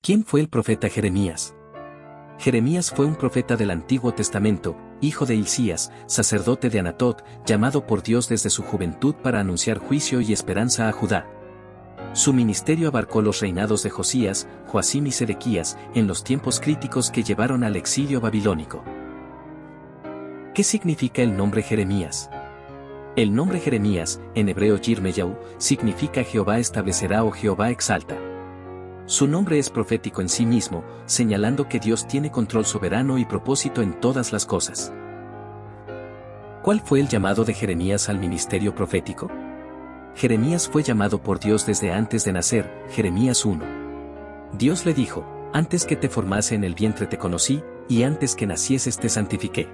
¿Quién fue el profeta Jeremías? Jeremías fue un profeta del Antiguo Testamento, hijo de Hilcías, sacerdote de Anatot, llamado por Dios desde su juventud para anunciar juicio y esperanza a Judá. Su ministerio abarcó los reinados de Josías, Joacim y Sedequías, en los tiempos críticos que llevaron al exilio babilónico. ¿Qué significa el nombre Jeremías? El nombre Jeremías, en hebreo Yirmeyahu, significa Jehová establecerá o Jehová exalta. Su nombre es profético en sí mismo, señalando que Dios tiene control soberano y propósito en todas las cosas. ¿Cuál fue el llamado de Jeremías al ministerio profético? Jeremías fue llamado por Dios desde antes de nacer, Jeremías 1. Dios le dijo: antes que te formase en el vientre te conocí, y antes que nacieses te santifiqué.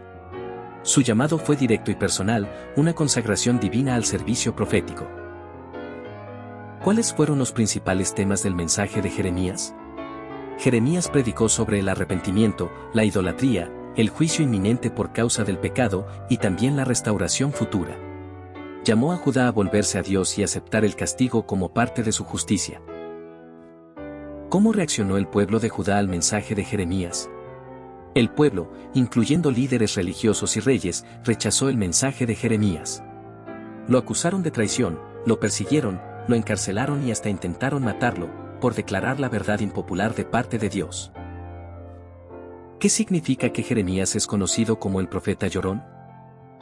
Su llamado fue directo y personal, una consagración divina al servicio profético. ¿Cuáles fueron los principales temas del mensaje de Jeremías? Jeremías predicó sobre el arrepentimiento, la idolatría, el juicio inminente por causa del pecado y también la restauración futura. Llamó a Judá a volverse a Dios y aceptar el castigo como parte de su justicia. ¿Cómo reaccionó el pueblo de Judá al mensaje de Jeremías? El pueblo, incluyendo líderes religiosos y reyes, rechazó el mensaje de Jeremías. Lo acusaron de traición, lo persiguieron, lo encarcelaron y hasta intentaron matarlo, por declarar la verdad impopular de parte de Dios. ¿Qué significa que Jeremías es conocido como el profeta llorón?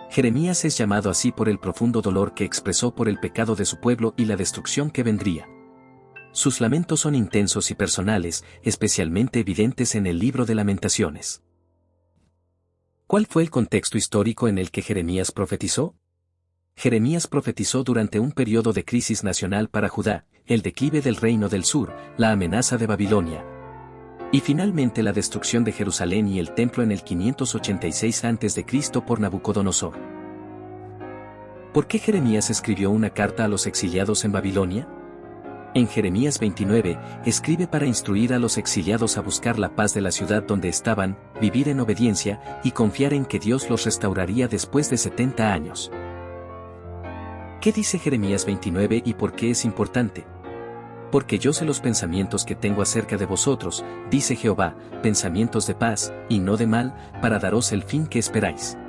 Jeremías es llamado así por el profundo dolor que expresó por el pecado de su pueblo y la destrucción que vendría. Sus lamentos son intensos y personales, especialmente evidentes en el libro de Lamentaciones. ¿Cuál fue el contexto histórico en el que Jeremías profetizó? Jeremías profetizó durante un periodo de crisis nacional para Judá, el declive del reino del sur, la amenaza de Babilonia, y finalmente la destrucción de Jerusalén y el templo en el 586 a.C. por Nabucodonosor. ¿Por qué Jeremías escribió una carta a los exiliados en Babilonia? En Jeremías 29, escribe para instruir a los exiliados a buscar la paz de la ciudad donde estaban, vivir en obediencia y confiar en que Dios los restauraría después de 70 años. ¿Qué dice Jeremías 29 y por qué es importante? Porque yo sé los pensamientos que tengo acerca de vosotros, dice Jehová, pensamientos de paz, y no de mal, para daros el fin que esperáis.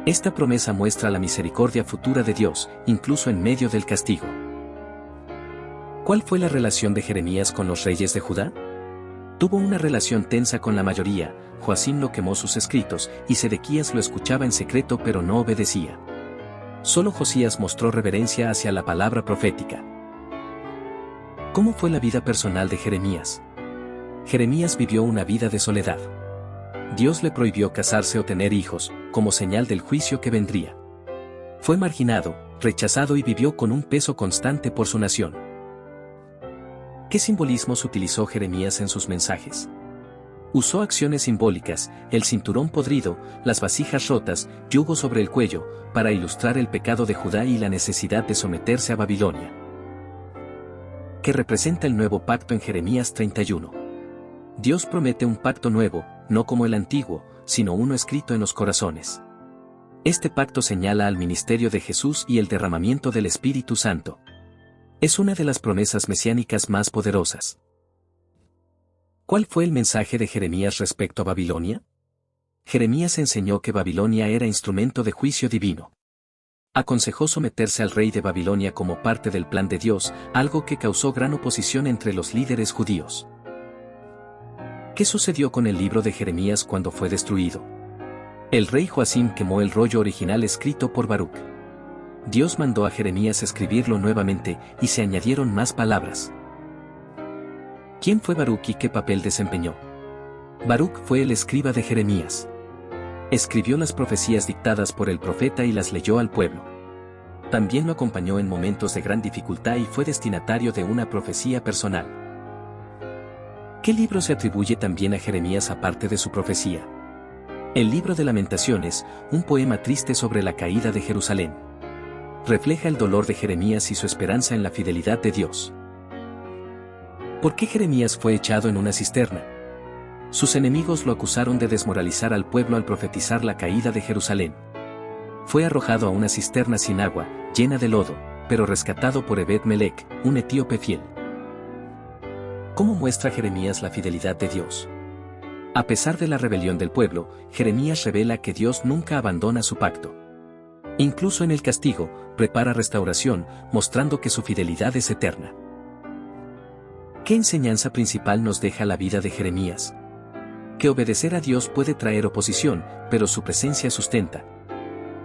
Esta promesa muestra la misericordia futura de Dios, incluso en medio del castigo. ¿Cuál fue la relación de Jeremías con los reyes de Judá? Tuvo una relación tensa con la mayoría, Joacim lo quemó sus escritos, y Sedequías lo escuchaba en secreto pero no obedecía. Solo Josías mostró reverencia hacia la palabra profética. ¿Cómo fue la vida personal de Jeremías? Jeremías vivió una vida de soledad. Dios le prohibió casarse o tener hijos, como señal del juicio que vendría. Fue marginado, rechazado y vivió con un peso constante por su nación. ¿Qué simbolismos utilizó Jeremías en sus mensajes? Usó acciones simbólicas, el cinturón podrido, las vasijas rotas, yugo sobre el cuello, para ilustrar el pecado de Judá y la necesidad de someterse a Babilonia. ¿Qué representa el nuevo pacto en Jeremías 31? Dios promete un pacto nuevo, no como el antiguo, sino uno escrito en los corazones. Este pacto señala al ministerio de Jesús y el derramamiento del Espíritu Santo. Es una de las promesas mesiánicas más poderosas. ¿Cuál fue el mensaje de Jeremías respecto a Babilonia? Jeremías enseñó que Babilonia era instrumento de juicio divino. Aconsejó someterse al rey de Babilonia como parte del plan de Dios, algo que causó gran oposición entre los líderes judíos. ¿Qué sucedió con el libro de Jeremías cuando fue destruido? El rey Joacim quemó el rollo original escrito por Baruc. Dios mandó a Jeremías escribirlo nuevamente, y se añadieron más palabras. ¿Quién fue Baruc y qué papel desempeñó? Baruc fue el escriba de Jeremías. Escribió las profecías dictadas por el profeta y las leyó al pueblo. También lo acompañó en momentos de gran dificultad y fue destinatario de una profecía personal. ¿Qué libro se atribuye también a Jeremías aparte de su profecía? El libro de Lamentaciones, un poema triste sobre la caída de Jerusalén. Refleja el dolor de Jeremías y su esperanza en la fidelidad de Dios. ¿Por qué Jeremías fue echado en una cisterna? Sus enemigos lo acusaron de desmoralizar al pueblo al profetizar la caída de Jerusalén. Fue arrojado a una cisterna sin agua, llena de lodo, pero rescatado por Ebed-Melech, un etíope fiel. ¿Cómo muestra Jeremías la fidelidad de Dios? A pesar de la rebelión del pueblo, Jeremías revela que Dios nunca abandona su pacto. Incluso en el castigo, prepara restauración, mostrando que su fidelidad es eterna. ¿Qué enseñanza principal nos deja la vida de Jeremías? Que obedecer a Dios puede traer oposición, pero su presencia sustenta.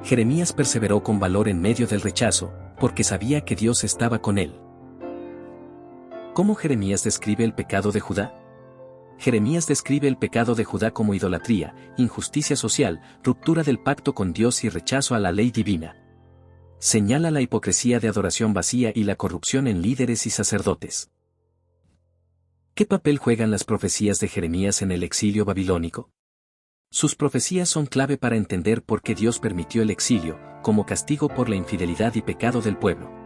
Jeremías perseveró con valor en medio del rechazo, porque sabía que Dios estaba con él. ¿Cómo Jeremías describe el pecado de Judá? Jeremías describe el pecado de Judá como idolatría, injusticia social, ruptura del pacto con Dios y rechazo a la ley divina. Señala la hipocresía de adoración vacía y la corrupción en líderes y sacerdotes. ¿Qué papel juegan las profecías de Jeremías en el exilio babilónico? Sus profecías son clave para entender por qué Dios permitió el exilio, como castigo por la infidelidad y pecado del pueblo.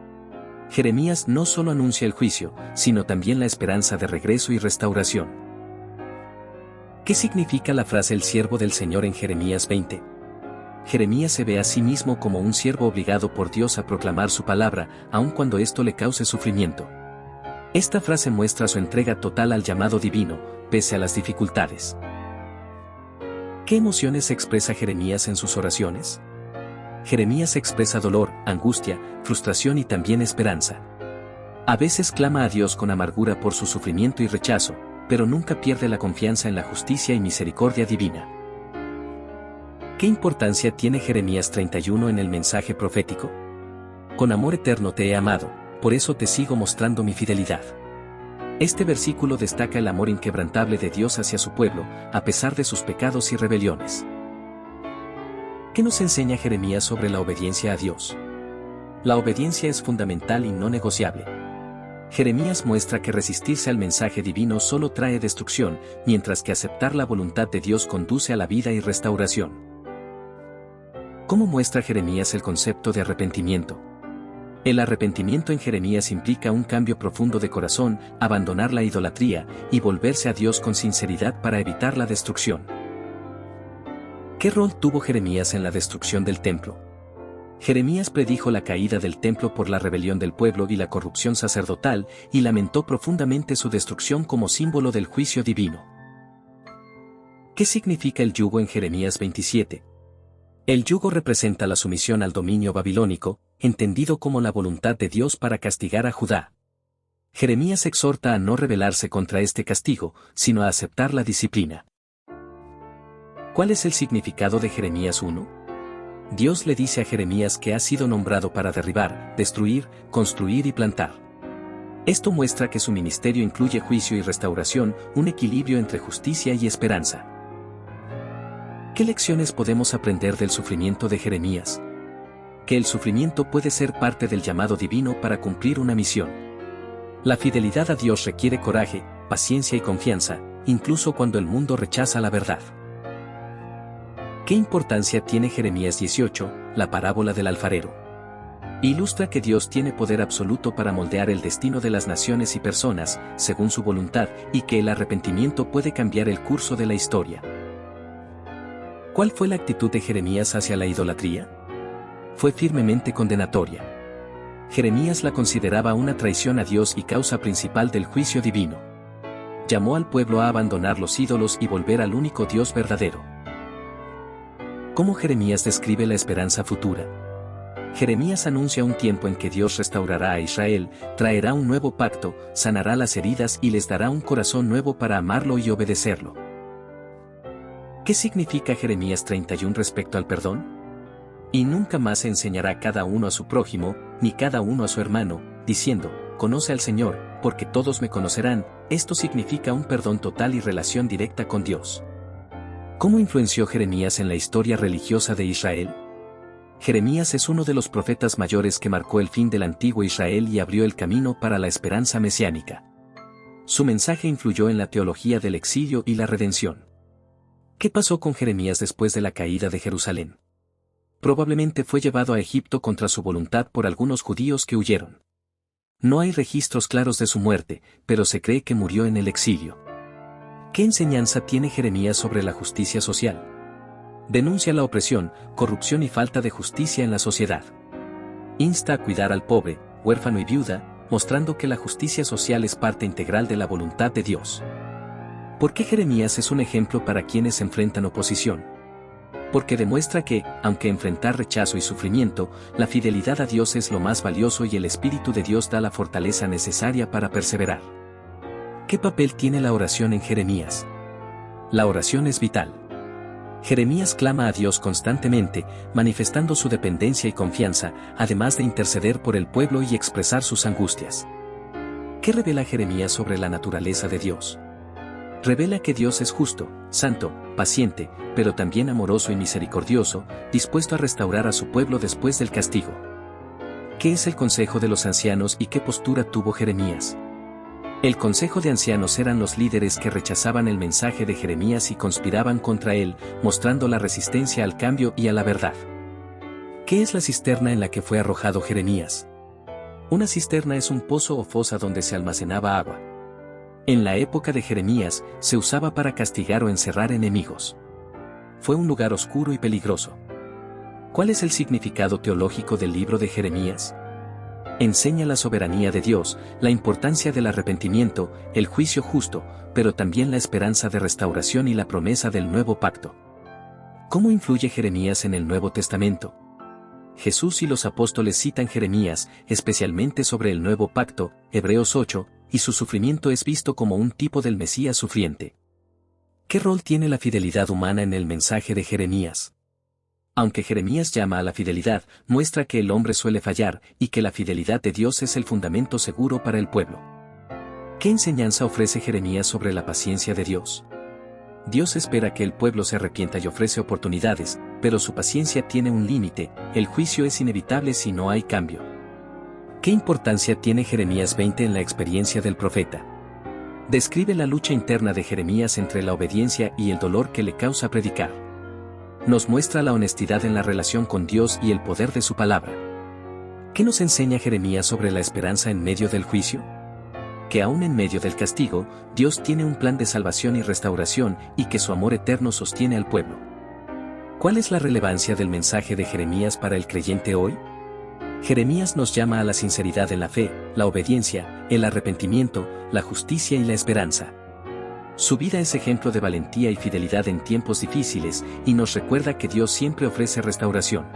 Jeremías no solo anuncia el juicio, sino también la esperanza de regreso y restauración. ¿Qué significa la frase el siervo del Señor en Jeremías 20? Jeremías se ve a sí mismo como un siervo obligado por Dios a proclamar su palabra, aun cuando esto le cause sufrimiento. Esta frase muestra su entrega total al llamado divino, pese a las dificultades. ¿Qué emociones expresa Jeremías en sus oraciones? Jeremías expresa dolor, angustia, frustración y también esperanza. A veces clama a Dios con amargura por su sufrimiento y rechazo, pero nunca pierde la confianza en la justicia y misericordia divina. ¿Qué importancia tiene Jeremías 31 en el mensaje profético? Con amor eterno te he amado, por eso te sigo mostrando mi fidelidad. Este versículo destaca el amor inquebrantable de Dios hacia su pueblo, a pesar de sus pecados y rebeliones. ¿Qué nos enseña Jeremías sobre la obediencia a Dios? La obediencia es fundamental y no negociable. Jeremías muestra que resistirse al mensaje divino solo trae destrucción, mientras que aceptar la voluntad de Dios conduce a la vida y restauración. ¿Cómo muestra Jeremías el concepto de arrepentimiento? El arrepentimiento en Jeremías implica un cambio profundo de corazón, abandonar la idolatría y volverse a Dios con sinceridad para evitar la destrucción. ¿Qué rol tuvo Jeremías en la destrucción del templo? Jeremías predijo la caída del templo por la rebelión del pueblo y la corrupción sacerdotal, y lamentó profundamente su destrucción como símbolo del juicio divino. ¿Qué significa el yugo en Jeremías 27? El yugo representa la sumisión al dominio babilónico, entendido como la voluntad de Dios para castigar a Judá. Jeremías exhorta a no rebelarse contra este castigo, sino a aceptar la disciplina. ¿Cuál es el significado de Jeremías 1? Dios le dice a Jeremías que ha sido nombrado para derribar, destruir, construir y plantar. Esto muestra que su ministerio incluye juicio y restauración, un equilibrio entre justicia y esperanza. ¿Qué lecciones podemos aprender del sufrimiento de Jeremías? Que el sufrimiento puede ser parte del llamado divino para cumplir una misión. La fidelidad a Dios requiere coraje, paciencia y confianza, incluso cuando el mundo rechaza la verdad. ¿Qué importancia tiene Jeremías 18, la parábola del alfarero? Ilustra que Dios tiene poder absoluto para moldear el destino de las naciones y personas, según su voluntad, y que el arrepentimiento puede cambiar el curso de la historia. ¿Cuál fue la actitud de Jeremías hacia la idolatría? Fue firmemente condenatoria. Jeremías la consideraba una traición a Dios y causa principal del juicio divino. Llamó al pueblo a abandonar los ídolos y volver al único Dios verdadero. ¿Cómo Jeremías describe la esperanza futura? Jeremías anuncia un tiempo en que Dios restaurará a Israel, traerá un nuevo pacto, sanará las heridas y les dará un corazón nuevo para amarlo y obedecerlo. ¿Qué significa Jeremías 31 respecto al perdón? Y nunca más enseñará cada uno a su prójimo, ni cada uno a su hermano, diciendo, conoce al Señor, porque todos me conocerán. Esto significa un perdón total y relación directa con Dios. ¿Cómo influenció Jeremías en la historia religiosa de Israel? Jeremías es uno de los profetas mayores que marcó el fin del antiguo Israel y abrió el camino para la esperanza mesiánica. Su mensaje influyó en la teología del exilio y la redención. ¿Qué pasó con Jeremías después de la caída de Jerusalén? Probablemente fue llevado a Egipto contra su voluntad por algunos judíos que huyeron. No hay registros claros de su muerte, pero se cree que murió en el exilio. ¿Qué enseñanza tiene Jeremías sobre la justicia social? Denuncia la opresión, corrupción y falta de justicia en la sociedad. Insta a cuidar al pobre, huérfano y viuda, mostrando que la justicia social es parte integral de la voluntad de Dios. ¿Por qué Jeremías es un ejemplo para quienes enfrentan oposición? Porque demuestra que, aunque enfrentar rechazo y sufrimiento, la fidelidad a Dios es lo más valioso y el Espíritu de Dios da la fortaleza necesaria para perseverar. ¿Qué papel tiene la oración en Jeremías? La oración es vital. Jeremías clama a Dios constantemente, manifestando su dependencia y confianza, además de interceder por el pueblo y expresar sus angustias. ¿Qué revela Jeremías sobre la naturaleza de Dios? Revela que Dios es justo, santo, paciente, pero también amoroso y misericordioso, dispuesto a restaurar a su pueblo después del castigo. ¿Qué es el consejo de los ancianos y qué postura tuvo Jeremías? El consejo de ancianos eran los líderes que rechazaban el mensaje de Jeremías y conspiraban contra él, mostrando la resistencia al cambio y a la verdad. ¿Qué es la cisterna en la que fue arrojado Jeremías? Una cisterna es un pozo o fosa donde se almacenaba agua. En la época de Jeremías, se usaba para castigar o encerrar enemigos. Fue un lugar oscuro y peligroso. ¿Cuál es el significado teológico del libro de Jeremías? Enseña la soberanía de Dios, la importancia del arrepentimiento, el juicio justo, pero también la esperanza de restauración y la promesa del nuevo pacto. ¿Cómo influye Jeremías en el Nuevo Testamento? Jesús y los apóstoles citan Jeremías, especialmente sobre el nuevo pacto, Hebreos 8, y su sufrimiento es visto como un tipo del Mesías sufriente. ¿Qué rol tiene la fidelidad humana en el mensaje de Jeremías? Aunque Jeremías llama a la fidelidad, muestra que el hombre suele fallar y que la fidelidad de Dios es el fundamento seguro para el pueblo. ¿Qué enseñanza ofrece Jeremías sobre la paciencia de Dios? Dios espera que el pueblo se arrepienta y ofrece oportunidades, pero su paciencia tiene un límite, el juicio es inevitable si no hay cambio. ¿Qué importancia tiene Jeremías 20 en la experiencia del profeta? Describe la lucha interna de Jeremías entre la obediencia y el dolor que le causa predicar. Nos muestra la honestidad en la relación con Dios y el poder de su palabra. ¿Qué nos enseña Jeremías sobre la esperanza en medio del juicio? Que aún en medio del castigo, Dios tiene un plan de salvación y restauración y que su amor eterno sostiene al pueblo. ¿Cuál es la relevancia del mensaje de Jeremías para el creyente hoy? Jeremías nos llama a la sinceridad en la fe, la obediencia, el arrepentimiento, la justicia y la esperanza. Su vida es ejemplo de valentía y fidelidad en tiempos difíciles y nos recuerda que Dios siempre ofrece restauración.